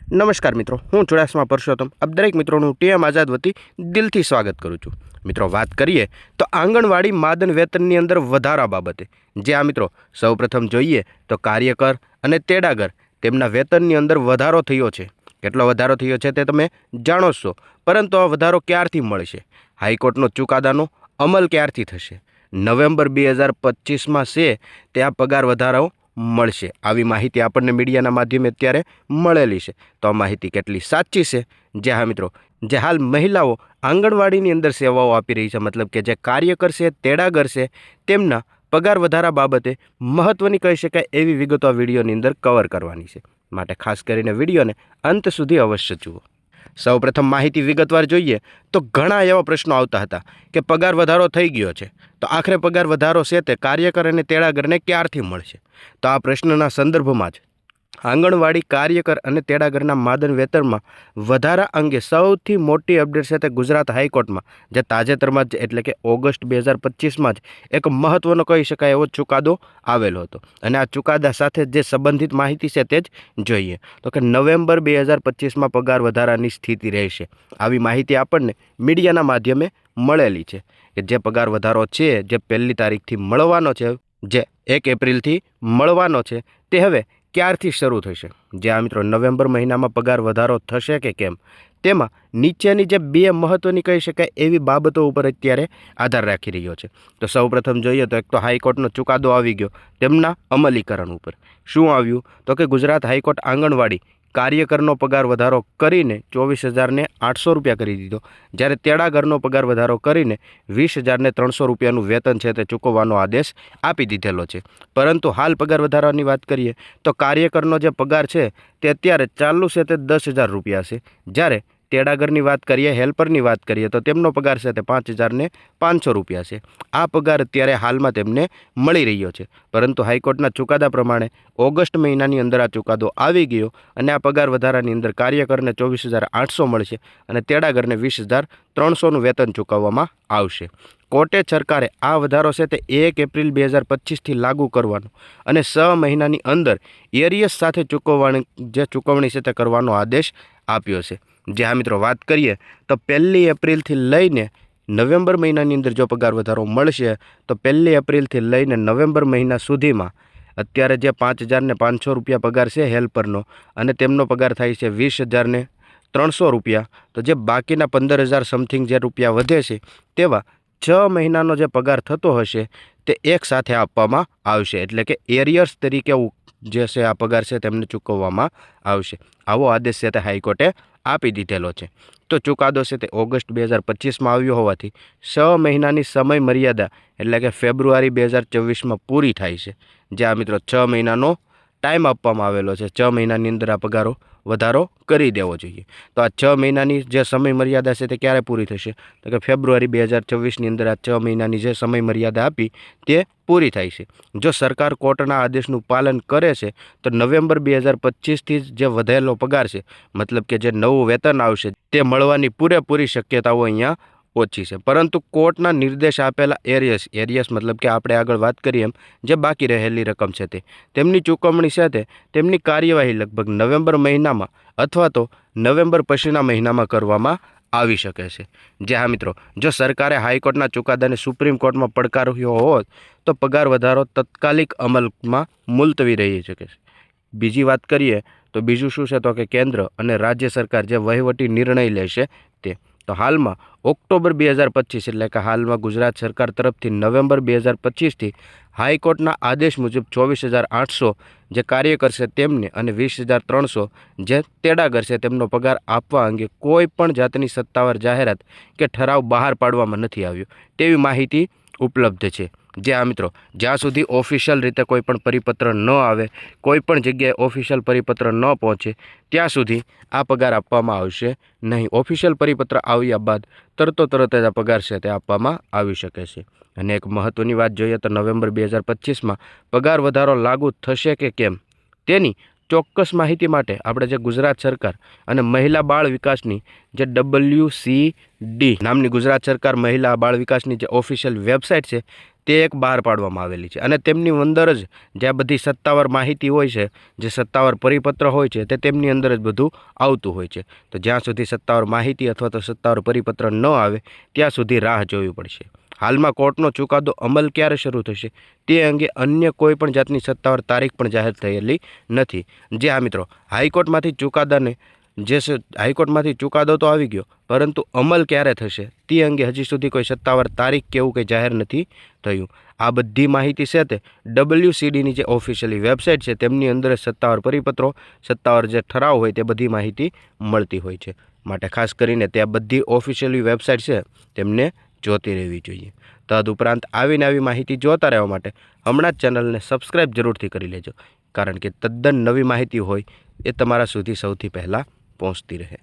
નમસ્કાર મિત્રો, હું ચુડાસમા પરસોત્તમ આપ દરેક મિત્રોનું ટીએમ આઝાદ વતી દિલથી સ્વાગત કરું છું। મિત્રો, વાત કરીએ તો આંગણવાડી માદન વેતનની અંદર વધારા બાબતે જે આ મિત્રો સૌપ્રથમ જોઈએ તો કાર્યકર અને તેડાગર તેમના વેતનની અંદર વધારો થયો છે। કેટલો વધારો થયો છે તે તમે જાણો છો, પરંતુ આ વધારો ક્યારથી મળશે? હાઈકોર્ટનો ચુકાદાનો અમલ ક્યારથી થશે? નવેમ્બર 2025માં છે તે આ પગાર વધારો મળશે। આવી માહિતી આપણને મીડિયાના માધ્યમે અત્યારે મળેલી છે, તો આ માહિતી કેટલી સાચી છે? જે હા મિત્રો, જે હાલ મહિલાઓ આંગણવાડીની અંદર સેવાઓ આપી રહી છે, મતલબ કે જે કાર્યકર છે, તેડાગર છે, તેમના પગાર વધારા બાબતે મહત્ત્વની કહી શકાય એવી વિગતો આ વિડીયોની અંદર કવર કરવાની છે, માટે ખાસ કરીને વિડીયોને અંત સુધી અવશ્ય જુઓ। સૌપ્રથમ માહિતી વિગતવાર જોઈએ તો ઘણા એવા પ્રશ્નો આવતા હતા કે પગાર વધારો થઈ ગયો છે, તો આખરે પગાર વધારો છે તે કાર્યકર અને તેડાગરને ક્યારથી મળશે? તો આ પ્રશ્નના સંદર્ભમાં જ આંગણવાડી કાર્યકર અને તેડાગરના માદન વેતનમાં વધારા અંગે સૌથી મોટી અપડેટ છે તે ગુજરાત હાઈકોર્ટમાં જે તાજેતરમાં જ એટલે કે ઓગસ્ટ 2025માં જ એક મહત્ત્વનો કહી શકાય એવો ચુકાદો આવેલો હતો, અને આ ચુકાદા સાથે જે સંબંધિત માહિતી છે તે જ જોઈએ તો કે નવેમ્બર 2025માં પગાર વધારાની સ્થિતિ રહેશે। આવી માહિતી આપણને મીડિયાના માધ્યમે મળેલી છે કે જે પગાર વધારો છે જે 1લી તારીખથી મળવાનો છે, જે 1 એપ્રિલથી મળવાનો છે, તે હવે ક્યારથી શરૂ થશે? જે આ મિત્રો નવેમ્બર મહિનામાં પગાર વધારો થશે કે કેમ, તેમાં નીચેની જે 2 મહત્ત્વની કહી શકાય એવી બાબતો ઉપર અત્યારે આધાર રાખી રહ્યો છે। તો સૌપ્રથમ જોઈએ તો એક તો હાઈકોર્ટનો ચુકાદો આવી ગયો તેમના અમલીકરણ ઉપર। શું આવ્યું? તો કે ગુજરાત હાઈકોર્ટ આંગણવાડી કાર્યકરનો પગાર વધારો કરીને 24,800 રૂપિયા કરી દીધો, જ્યારે તેડાગરનો પગાર વધારો કરીને 20,300 રૂપિયાનું વેતન છે તે ચૂકવવાનો આદેશ આપી દીધેલો છે। પરંતુ હાલ પગાર વધારાની વાત કરીએ તો કાર્યકરનો જે પગાર છે તે અત્યારે ચાલુ છે તે 10,000 રૂપિયા છે, જ્યારે તેડાગરની વાત કરીએ, હેલ્પરની વાત કરીએ તો તેમનો પગાર છે તે 5,500 રૂપિયા છે। આ પગાર અત્યારે હાલમાં તેમને મળી રહ્યો છે, પરંતુ હાઈકોર્ટના ચુકાદા પ્રમાણે ઓગસ્ટ મહિનાની અંદર આ ચુકાદો આવી ગયો અને આ પગાર વધારાની અંદર કાર્યકરને 24,800 મળશે અને તેડાગરને 20,300નું વેતન ચૂકવવામાં આવશે। કોર્ટે સરકારે આ વધારો છે તે 1 એપ્રિલ 2025થી લાગુ કરવાનો અને 6 મહિનાની અંદર એરિયસ સાથે ચૂકવણી છે તે કરવાનો આદેશ આપ્યો છે। જે હા મિત્રો, વાત કરીએ તો 1 એપ્રિલથી લઈને નવેમ્બર મહિનાની અંદર જો પગાર વધારો મળશે તો 1 એપ્રિલથી લઈને નવેમ્બર મહિના સુધીમાં અત્યારે જે 5,500 રૂપિયા પગાર છે હેલ્પરનો અને તેમનો પગાર થાય છે 20,300 રૂપિયા, તો જે બાકીના 15,000 સમથિંગ જે રૂપિયા વધે છે તેવા 6 મહિનાનો જે પગાર થતો હશે તે એક સાથે આપવામાં આવશે, એટલે કે એરિયર્સ તરીકે જે છે આ પગાર છે તેમને ચૂકવવામાં આવશે। આવો આદેશ છે તે હાઈકોર્ટે આપી દીધેલો છે। તો ચુકાદો છે તે ઓગસ્ટ 2025માં આવ્યો હોવાથી 6 મહિનાની સમય મર્યાદા એટલે કે ફેબ્રુઆરી 2024માં પૂરી થાય છે। જે આ મિત્રો 6 મહિનાનો ટાઈમ આપવામાં આવેલો છે, 6 મહિનાની અંદર આ પગારો વધારો કરી દેવો જોઈએ। તો આ 6 મહિનાની જે સમય મર્યાદા છે તે ક્યારે પૂરી થશે? તો કે ફેબ્રુઆરી 2024ની અંદર આ 6 મહિનાની જે સમય મર્યાદા આપી તે પૂરી થાય છે। જો સરકાર કોર્ટના આદેશનું પાલન કરે છે તો નવેમ્બર 2025થી જે વધેલો પગાર છે, મતલબ કે જે નવું વેતન આવશે તે મળવાની પૂરેપૂરી શક્યતાઓ અહીંયા ઓછી છે। પરંતુ કોર્ટના નિર્દેશ આપેલા એરિયસ મતલબ કે આપણે આગળ વાત કરીએ એમ જે બાકી રહેલી રકમ છે તેમની ચૂકવણી છે તેમની કાર્યવાહી લગભગ નવેમ્બર મહિનામાં અથવા તો નવેમ્બર પછીના મહિનામાં કરવામાં આવી શકે છે। જે હા મિત્રો, જો સરકારે હાઈકોર્ટના ચુકાદાને સુપ્રીમ કોર્ટમાં પડકાર્યો હોત તો પગાર વધારો તત્કાલિક અમલમાં મુલતવી રહી શકે છે। બીજી વાત કરીએ તો બીજું શું છે તો કે કેન્દ્ર અને રાજ્ય સરકાર જે વહીવટી નિર્ણય લેશે તે। તો હાલમાં ઓક્ટોબર 2025 એટલે કે હાલમાં ગુજરાત સરકાર તરફથી નવેમ્બર 2025થી હાઈકોર્ટના આદેશ મુજબ 24,800 જે કાર્યકર છે તેમને અને 20,300 જે તેડાગર છે તેમનો પગાર આપવા અંગે કોઈ પણ જાતની સત્તાવાર જાહેરાત કે ઠરાવ બહાર પાડવામાં નથી આવ્યો તેવી માહિતી ઉપલબ્ધ છે। જે આ મિત્રો, જ્યાં સુધી ઓફિશિયલ રીતે કોઈ પણ પરિપત્ર ન આવે, કોઈ પણ જગ્યાએ ઓફિશિયલ પરિપત્ર ન પહોંચે ત્યાં સુધી આ પગાર આપવામાં આવશે નહીં। ઓફિશિયલ પરિપત્ર આવ્યા બાદ તરત જ આ પગાર છે તે આપવામાં આવી શકે છે। અને એક મહત્ત્વની વાત જોઈએ તો નવેમ્બર 2025માં પગાર વધારો લાગુ થશે કે કેમ તેની ચોક્કસ માહિતી માટે આપણે જે ગુજરાત સરકાર અને મહિલા બાળ વિકાસની જે WCD નામની ગુજરાત સરકાર મહિલા બાળ વિકાસની જે ઓફિશિયલ વેબસાઇટ છે તે એક બહાર પાડવામાં આવેલી છે અને તેમની અંદર જ જે આ બધી સત્તાવાર માહિતી હોય છે, જે સત્તાવાર પરિપત્ર હોય છે, તે તેમની અંદર જ બધું આવતું હોય છે. તો જ્યાં સુધી સત્તાવાર માહિતી અથવા તો સત્તાવાર પરિપત્ર ન આવે ત્યાં સુધી રાહ જોવી પડશે. હાલમાં કોર્ટનો ચુકાદો અમલ ક્યારે શરૂ થશે તે અંગે અન્ય કોઈ પણ જાતની સત્તાવાર તારીખ પણ જાહેર થયેલી નથી. જે આ મિત્રો હાઈકોર્ટમાંથી ચુકાદો તો આવી ગયો, પરંતુ અમલ ક્યારે થશે તે અંગે હજી સુધી કોઈ સત્તાવાર તારીખ કે એવું કંઈ જાહેર નથી થયું. આ બધી માહિતી છે તે WCDની જે ઓફિશિયલી વેબસાઇટ છે તેમની અંદર સત્તાવાર પરિપત્રો, સત્તાવાર જે ઠરાવ હોય તે બધી માહિતી મળતી હોય છે. માટે ખાસ કરીને ત્યાં બધી ઓફિશિયલી વેબસાઇટ છે તેમને જોતી રહેવી જોઈએ. તદુપરાંત આવી માહિતી જોતા રહેવા માટે હમણાં જ ચેનલને સબસ્ક્રાઈબ જરૂરથી કરી લેજો, કારણ કે તદ્દન નવી માહિતી હોય એ તમારા સુધી સૌથી પહેલાં પહોંચતી રહે.